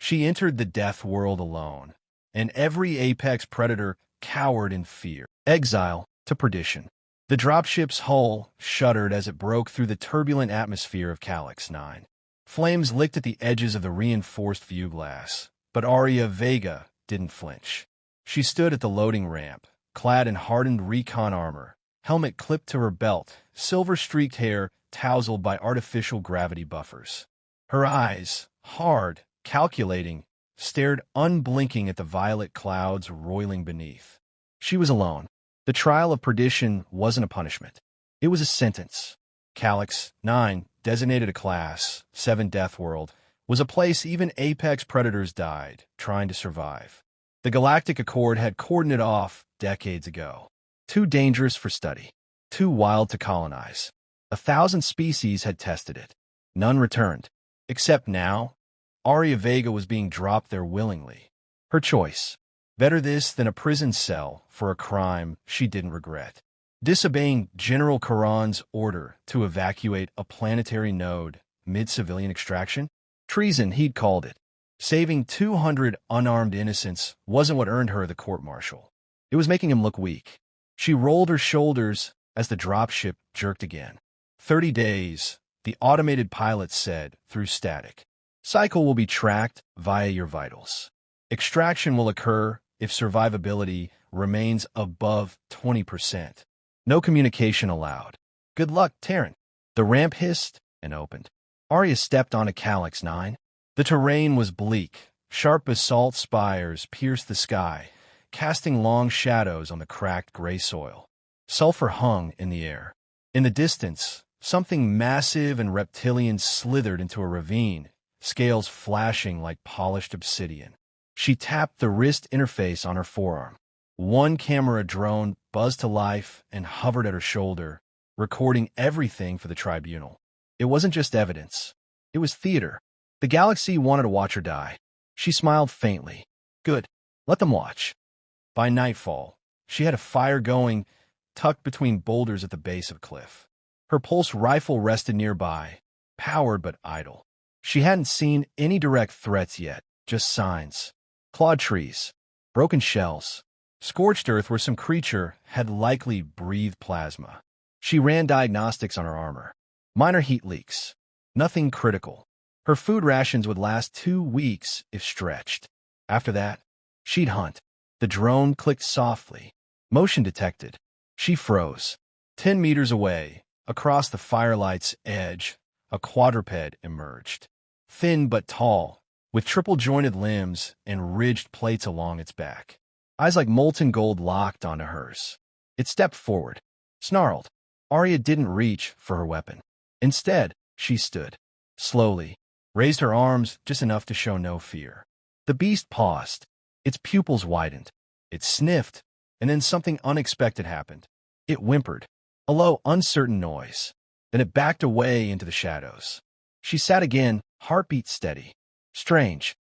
She entered the death world alone, and every apex predator cowered in fear. Exile to perdition. The dropship's hull shuddered as it broke through the turbulent atmosphere of Calyx 9. Flames licked at the edges of the reinforced view glass, but Aria Vega didn't flinch. She stood at the loading ramp, clad in hardened recon armor, helmet clipped to her belt, silver-streaked hair tousled by artificial gravity buffers. Her eyes, hard, calculating, stared unblinking at the violet clouds roiling beneath. She was alone. The trial of perdition wasn't a punishment. It was a sentence. Calyx 9, designated a Class 7 Deathworld, was a place even apex predators died, trying to survive. The Galactic Accord had cordoned it off decades ago. Too dangerous for study. Too wild to colonize. 1,000 species had tested it. None returned. Except now, Aria Vega was being dropped there willingly. Her choice. Better this than a prison cell for a crime she didn't regret. Disobeying General Karan's order to evacuate a planetary node mid-civilian extraction? Treason, he'd called it. Saving 200 unarmed innocents wasn't what earned her the court-martial. It was making him look weak. She rolled her shoulders as the dropship jerked again. 30 days, the automated pilot said through static. Cycle will be tracked via your vitals. Extraction will occur if survivability remains above 20%. No communication allowed. Good luck, Terran. The ramp hissed and opened. Aria stepped onto Calyx 9. The terrain was bleak. Sharp basalt spires pierced the sky, casting long shadows on the cracked gray soil. Sulfur hung in the air. In the distance, something massive and reptilian slithered into a ravine, scales flashing like polished obsidian. She tapped the wrist interface on her forearm. One camera drone buzzed to life and hovered at her shoulder, recording everything for the tribunal. It wasn't just evidence. It was theater. The galaxy wanted to watch her die. She smiled faintly. Good. Let them watch. By nightfall, she had a fire going, tucked between boulders at the base of a cliff. Her pulse rifle rested nearby, powered but idle. She hadn't seen any direct threats yet, just signs. Clawed trees, broken shells, scorched earth where some creature had likely breathed plasma. She ran diagnostics on her armor. Minor heat leaks. Nothing critical. Her food rations would last 2 weeks if stretched. After that, she'd hunt. The drone clicked softly. Motion detected. She froze. 10 meters away, across the firelight's edge, a quadruped emerged. Thin but tall, with triple-jointed limbs and ridged plates along its back. Eyes like molten gold locked onto hers. It stepped forward, snarled. Aria didn't reach for her weapon. Instead, she stood, slowly, raised her arms just enough to show no fear. The beast paused. Its pupils widened. It sniffed, and then something unexpected happened. It whimpered, a low, uncertain noise. Then it backed away into the shadows. She sat again, heartbeat steady. Strange.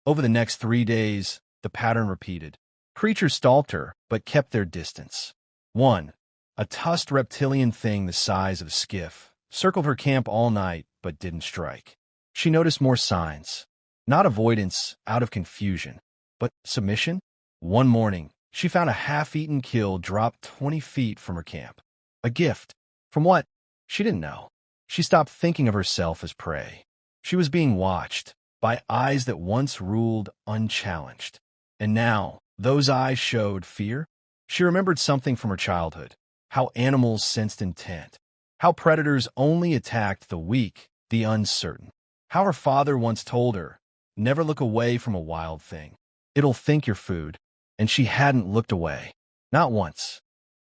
Over the next 3 days, the pattern repeated. Creatures stalked her, but kept their distance. 1. A tusked reptilian thing the size of a skiff circled her camp all night, but didn't strike. She noticed more signs. Not avoidance, out of confusion, but submission. One morning, she found a half-eaten kill dropped 20 feet from her camp. A gift. From what? She didn't know. She stopped thinking of herself as prey. She was being watched by eyes that once ruled unchallenged. And now, those eyes showed fear. She remembered something from her childhood, how animals sensed intent, how predators only attacked the weak, the uncertain, how her father once told her, never look away from a wild thing. It'll think you're food. And she hadn't looked away. Not once.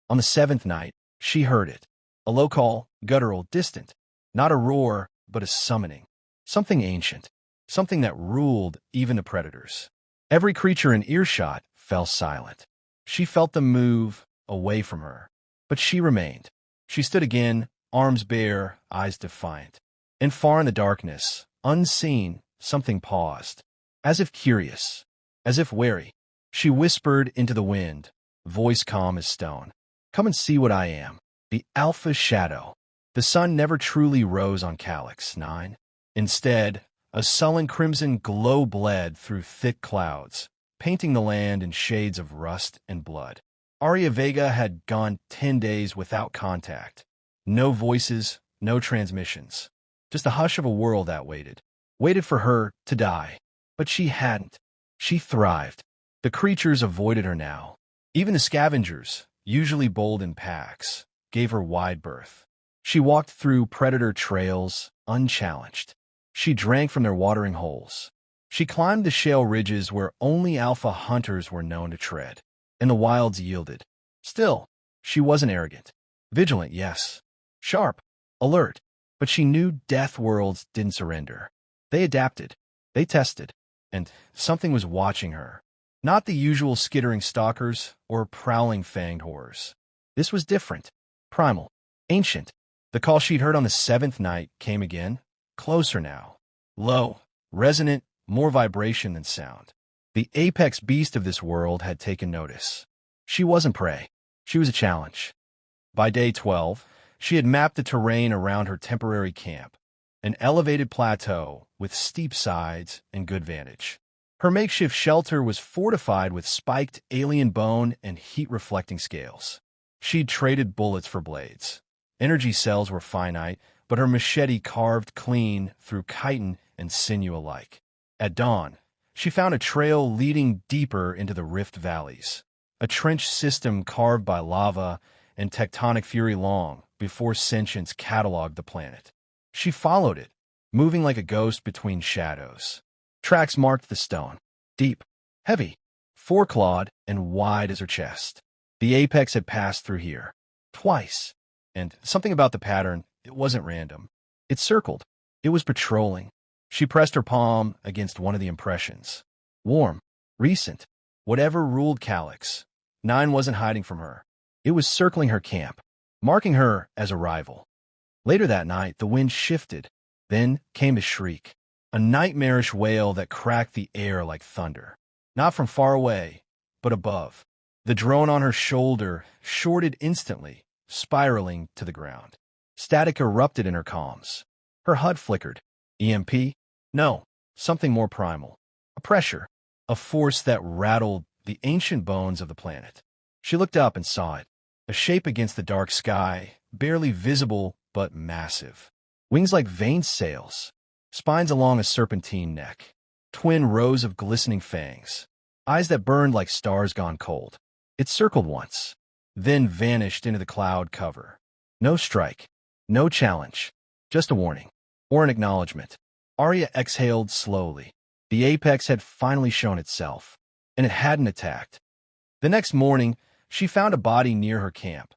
On the 7th night, she heard it. A low call, guttural, distant. Not a roar, but a summoning. Something ancient. Something that ruled even the predators. Every creature in earshot fell silent. She felt them move away from her. But she remained. She stood again, arms bare, eyes defiant. And far in the darkness, unseen, something paused. As if curious. As if wary. She whispered into the wind, voice calm as stone. Come and see what I am. The Alpha Shadow. The sun never truly rose on Calyx 9. Instead, A sullen crimson glow bled through thick clouds, painting the land in shades of rust and blood. Aria Vega had gone 10 days without contact. No voices, no transmissions. Just the hush of a world that waited for her to die. But she hadn't. She thrived. The creatures avoided her now. Even the scavengers, usually bold in packs, gave her wide berth. She walked through predator trails, unchallenged. She drank from their watering holes. She climbed the shale ridges where only alpha hunters were known to tread, and the wilds yielded. Still, she wasn't arrogant. Vigilant, yes. Sharp, alert. But she knew Deathworlds didn't surrender. They adapted. They tested. And something was watching her. Not the usual skittering stalkers or prowling fanged horrors. This was different. Primal. Ancient. The call she'd heard on the 7th night came again. Closer now. Low. Resonant. More vibration than sound. The apex beast of this world had taken notice. She wasn't prey. She was a challenge. By day 12, she had mapped the terrain around her temporary camp, an elevated plateau with steep sides and good vantage. Her makeshift shelter was fortified with spiked alien bone and heat-reflecting scales. She'd traded bullets for blades. Energy cells were finite, but her machete carved clean through chitin and sinew alike. At dawn, she found a trail leading deeper into the rift valleys, a trench system carved by lava and tectonic fury long before sentience cataloged the planet. She followed it, moving like a ghost between shadows. Tracks marked the stone, deep, heavy, four-clawed, and wide as her chest. The apex had passed through here, twice, and something about the pattern, it wasn't random. It circled. It was patrolling. She pressed her palm against one of the impressions. Warm, recent, whatever ruled Calyx. 9 wasn't hiding from her. It was circling her camp, marking her as a rival. Later that night, the wind shifted. Then came a shriek, a nightmarish wail that cracked the air like thunder. Not from far away, but above. The drone on her shoulder shorted instantly, spiraling to the ground. Static erupted in her comms. Her HUD flickered. EMP? No, something more primal. A pressure, a force that rattled the ancient bones of the planet. She looked up and saw it, a shape against the dark sky, barely visible but massive. Wings like veined sails, spines along a serpentine neck, twin rows of glistening fangs, eyes that burned like stars gone cold. It circled once, then vanished into the cloud cover. No strike, no challenge, just a warning, or an acknowledgement. Aria exhaled slowly. The apex had finally shown itself, and it hadn't attacked. The next morning, she found a body near her camp,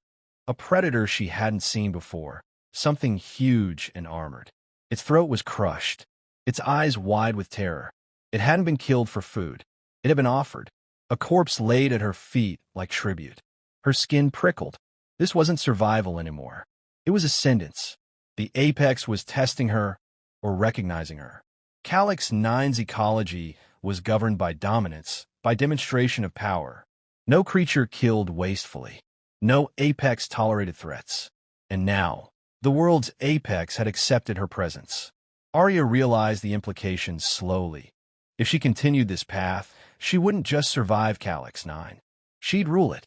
a predator she hadn't seen before, something huge and armored. Its throat was crushed, its eyes wide with terror. It hadn't been killed for food. It had been offered, a corpse laid at her feet like tribute. Her skin prickled. This wasn't survival anymore. It was ascendance. The apex was testing her or recognizing her. Calyx 9's ecology was governed by dominance, by demonstration of power. No creature killed wastefully. No apex tolerated threats. And now, the world's apex had accepted her presence. Aria realized the implications slowly. If she continued this path, she wouldn't just survive Calyx 9. She'd rule it.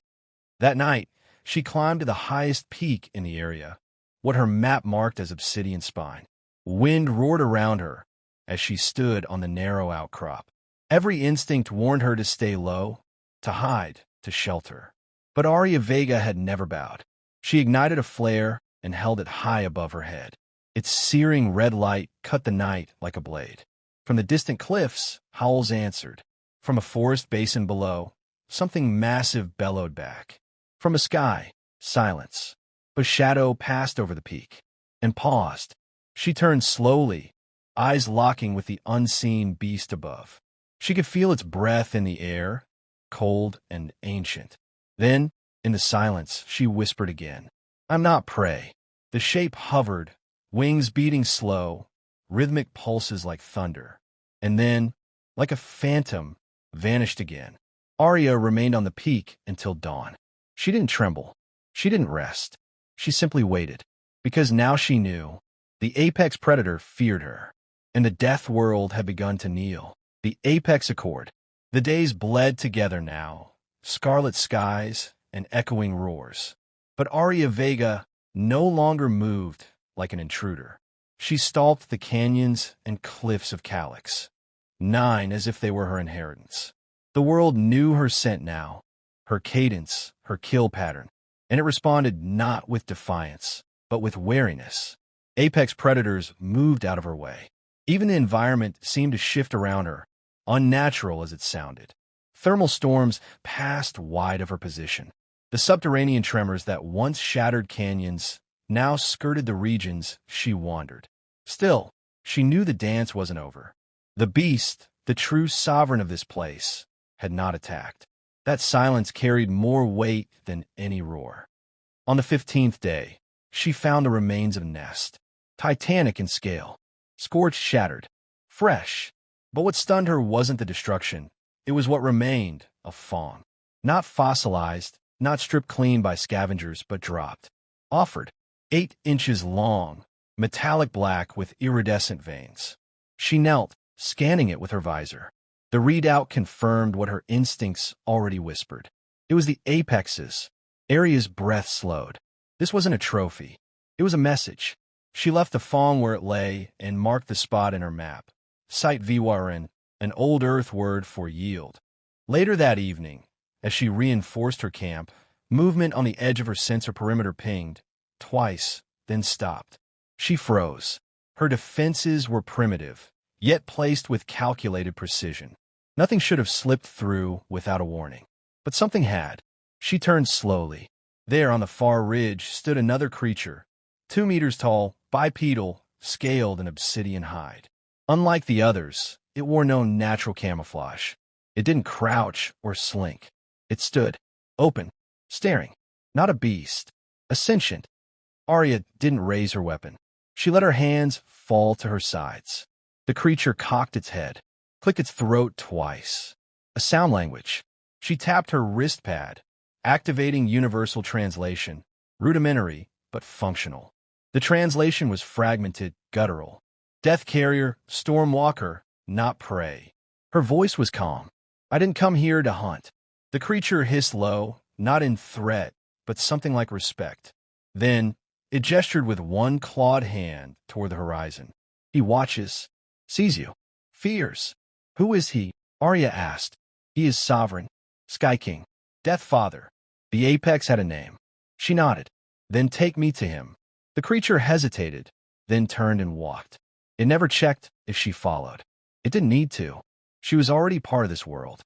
That night, she climbed to the highest peak in the area, what her map marked as Obsidian Spine. Wind roared around her as she stood on the narrow outcrop. Every instinct warned her to stay low, to hide, to shelter. But Aria Vega had never bowed. She ignited a flare and held it high above her head. Its searing red light cut the night like a blade. From the distant cliffs, howls answered. From a forest basin below, something massive bellowed back. From a sky, silence. But shadow passed over the peak and paused. She turned slowly, eyes locking with the unseen beast above. She could feel its breath in the air, cold and ancient. Then, in the silence, she whispered again, "I'm not prey." The shape hovered, wings beating slow, rhythmic pulses like thunder. And then, like a phantom, vanished again. Aria remained on the peak until dawn. She didn't tremble. She didn't rest. She simply waited. Because now she knew the apex predator feared her. and the death world had begun to kneel. The apex accord. The days bled together now, scarlet skies and echoing roars. But Aria Vega no longer moved like an intruder. She stalked the canyons and cliffs of Calyx, 9 as if they were her inheritance. The world knew her scent now, her cadence, her kill pattern, and it responded not with defiance, but with wariness. Apex predators moved out of her way. Even the environment seemed to shift around her, unnatural as it sounded. Thermal storms passed wide of her position. The subterranean tremors that once shattered canyons now skirted the regions she wandered. Still, she knew the dance wasn't over. The beast, the true sovereign of this place, had not attacked. That silence carried more weight than any roar. On the 15th day, she found the remains of a nest, titanic in scale, scorched, shattered, fresh. But what stunned her wasn't the destruction. It was what remained, a fawn. Not fossilized, not stripped clean by scavengers, but dropped. Offered, 8 inches long, metallic black with iridescent veins. She knelt, scanning it with her visor. The readout confirmed what her instincts already whispered. It was the apexes. Aria's breath slowed. This wasn't a trophy. It was a message. She left the fawn where it lay and marked the spot in her map. Site Viwarin, an old Earth word for yield. Later that evening, as she reinforced her camp, movement on the edge of her sensor perimeter pinged, twice, then stopped. She froze. Her defenses were primitive, yet placed with calculated precision. Nothing should have slipped through without a warning. But something had. She turned slowly. There on the far ridge stood another creature, 2 meters tall, bipedal, scaled in obsidian hide. Unlike the others, it wore no natural camouflage. It didn't crouch or slink. It stood, open, staring. Not a beast, a sentient. Aria didn't raise her weapon. She let her hands fall to her sides. The creature cocked its head, clicked its throat twice. A sound language. She tapped her wrist pad, activating universal translation, rudimentary but functional. The translation was fragmented, guttural. Death carrier, storm walker, not prey. Her voice was calm. I didn't come here to hunt. The creature hissed low, not in threat, but something like respect. Then, it gestured with one clawed hand toward the horizon. He watches, sees you, fears. Who is he? Aria asked. He is sovereign, Sky King, Death Father. The apex had a name. She nodded. Then take me to him. The creature hesitated, then turned and walked. It never checked if she followed. It didn't need to. She was already part of this world.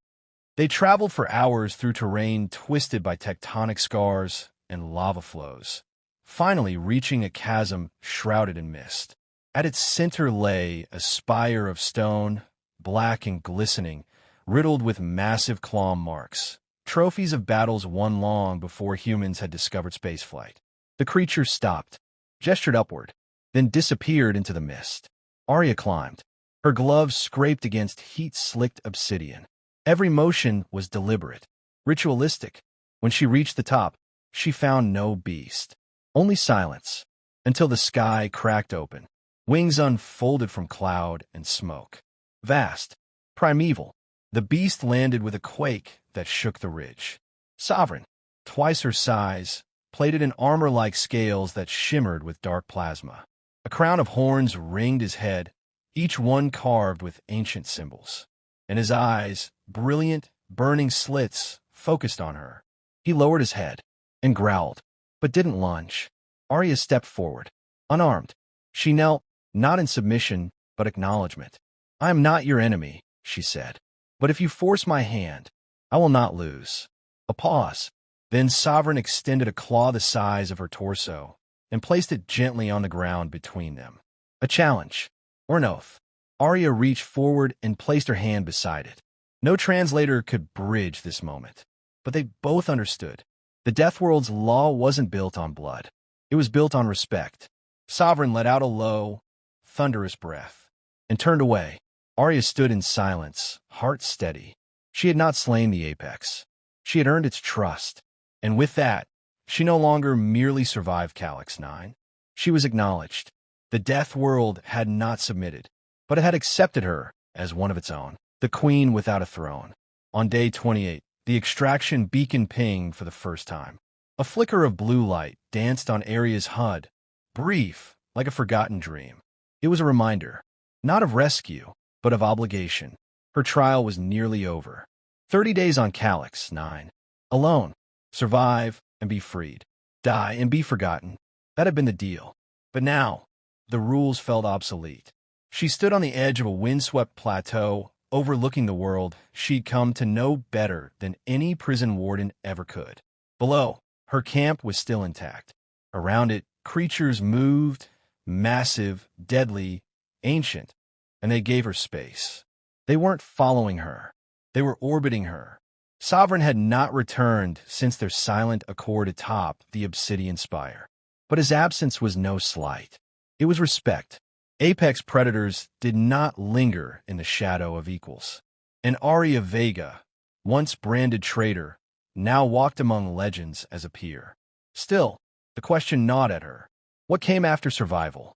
They traveled for hours through terrain twisted by tectonic scars and lava flows, finally reaching a chasm shrouded in mist. At its center lay a spire of stone, black and glistening, riddled with massive claw marks, trophies of battles won long before humans had discovered spaceflight. The creature stopped, gestured upward, then disappeared into the mist. Aria climbed. Her gloves scraped against heat-slicked obsidian. Every motion was deliberate, ritualistic. When she reached the top, she found no beast, only silence, until the sky cracked open. Wings unfolded from cloud and smoke. Vast, primeval, the beast landed with a quake that shook the ridge. Sovereign, twice her size, plated in armor-like scales that shimmered with dark plasma. A crown of horns ringed his head, each one carved with ancient symbols. And his eyes, brilliant, burning slits, focused on her. He lowered his head and growled, but didn't lunge. Aria stepped forward, unarmed. She knelt, not in submission, but acknowledgement. I am not your enemy, she said. But if you force my hand, I will not lose. A pause. Then Sovereign extended a claw the size of her torso and placed it gently on the ground between them. A challenge, or an oath. Aria reached forward and placed her hand beside it. No translator could bridge this moment, but they both understood. The Deathworld's law wasn't built on blood. It was built on respect. Sovereign let out a low, thunderous breath and turned away. Aria stood in silence, heart steady. She had not slain the apex. She had earned its trust. And with that, she no longer merely survived Calyx 9. She was acknowledged. The Deathworld had not submitted, but it had accepted her as one of its own, the queen without a throne. On day 28, the extraction beacon pinged for the first time. A flicker of blue light danced on Aria's HUD, brief, like a forgotten dream. It was a reminder, not of rescue, but of obligation. Her trial was nearly over. 30 days on Calyx 9. Alone. Survive and be freed. Die and be forgotten. That had been the deal. But now, the rules felt obsolete. She stood on the edge of a windswept plateau, overlooking the world she'd come to know better than any prison warden ever could. Below, her camp was still intact. Around it, creatures moved, massive, deadly, ancient, and they gave her space. They weren't following her. They were orbiting her. Sovereign had not returned since their silent accord atop the obsidian spire. But his absence was no slight. It was respect. Apex predators did not linger in the shadow of equals. And Aria Vega, once branded traitor, now walked among legends as a peer. Still, the question gnawed at her. What came after survival?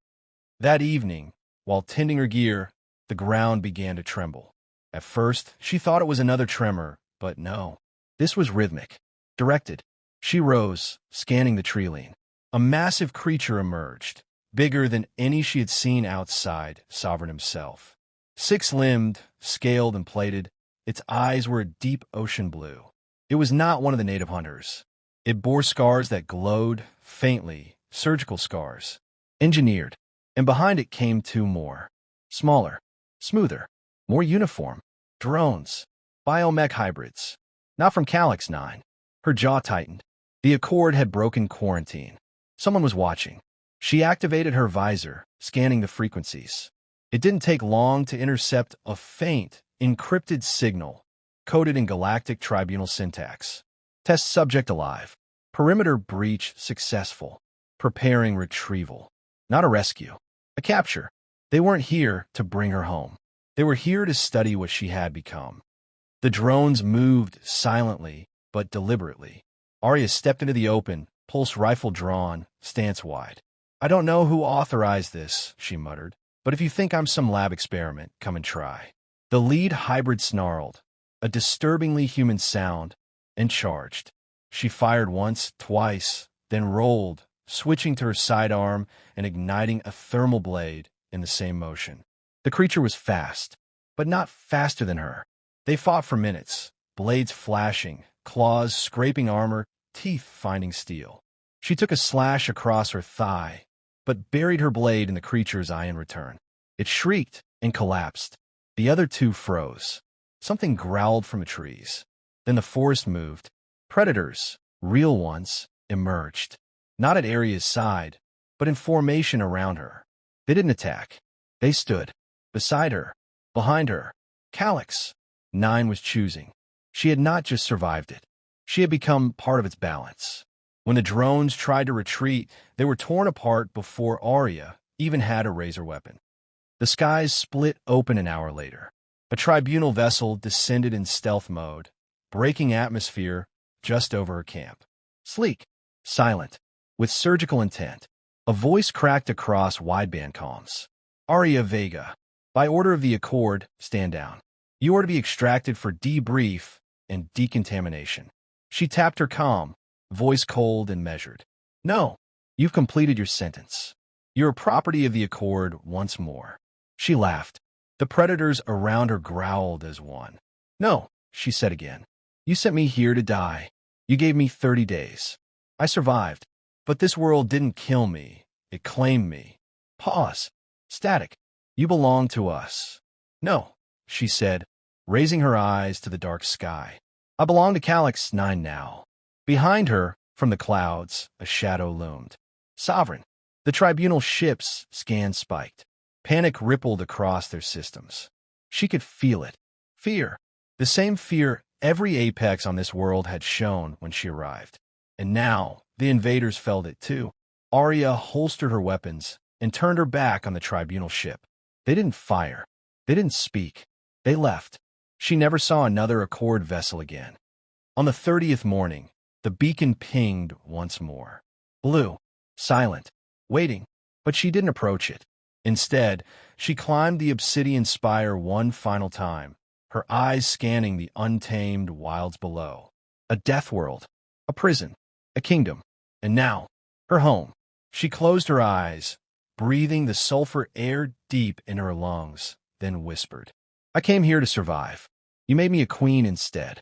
That evening, while tending her gear, the ground began to tremble. At first, she thought it was another tremor, but no. This was rhythmic, directed. She rose, scanning the tree-line. A massive creature emerged, bigger than any she had seen outside Sovereign himself. Six-limbed, scaled and plated, its eyes were a deep ocean blue. It was not one of the native hunters. It bore scars that glowed, faintly, surgical scars. Engineered. And behind it came two more. Smaller, smoother, more uniform. Drones. Biomech hybrids. Not from Calyx 9. Her jaw tightened. The Accord had broken quarantine. Someone was watching. She activated her visor, scanning the frequencies. It didn't take long to intercept a faint, encrypted signal, coded in galactic tribunal syntax. Test subject alive. Perimeter breach successful. Preparing retrieval. Not a rescue. A capture. They weren't here to bring her home. They were here to study what she had become. The drones moved silently, but deliberately. Aria stepped into the open, pulse rifle drawn, stance wide. "I don't know who authorized this," she muttered, "but if you think I'm some lab experiment, come and try." The lead hybrid snarled, a disturbingly human sound, and charged. She fired once, twice, then rolled, switching to her sidearm and igniting a thermal blade in the same motion. The creature was fast, but not faster than her. They fought for minutes, blades flashing, claws scraping armor, teeth finding steel. She took a slash across her thigh, but buried her blade in the creature's eye in return. It shrieked and collapsed. The other two froze. Something growled from the trees. Then the forest moved. Predators, real ones, emerged. Not at Aria's side, but in formation around her. They didn't attack. They stood. Beside her. Behind her. Calyx 9 was choosing. She had not just survived it. She had become part of its balance. When the drones tried to retreat, they were torn apart before Aria even had a razor weapon. The skies split open an hour later. A tribunal vessel descended in stealth mode, breaking atmosphere just over her camp. Sleek, silent, with surgical intent, a voice cracked across wideband comms. "Aria Vega, by order of the Accord, stand down. You are to be extracted for debrief and decontamination." She tapped her comm, voice cold and measured. "No, you've completed your sentence. You're a property of the Accord once more." She laughed. The predators around her growled as one. "No," she said again. "You sent me here to die. You gave me 30 days. I survived. But this world didn't kill me. It claimed me." Pause. Static. "You belong to us." "No," she said, raising her eyes to the dark sky. "I belong to Calyx 9 now." Behind her, from the clouds, a shadow loomed. Sovereign. The tribunal ships' scans spiked. Panic rippled across their systems. She could feel it. Fear. The same fear every apex on this world had shown when she arrived. And now, the invaders felt it too. Aria holstered her weapons and turned her back on the tribunal ship. They didn't fire. They didn't speak. They left. She never saw another Accord vessel again. On the 30th morning, the beacon pinged once more. Blue. Silent. Waiting. But she didn't approach it. Instead, She climbed the obsidian spire one final time, her eyes scanning the untamed wilds below. A death world, a prison, a kingdom, and now, her home. She closed her eyes, breathing the sulfur air deep in her lungs, then whispered, "I came here to survive. You made me a queen instead.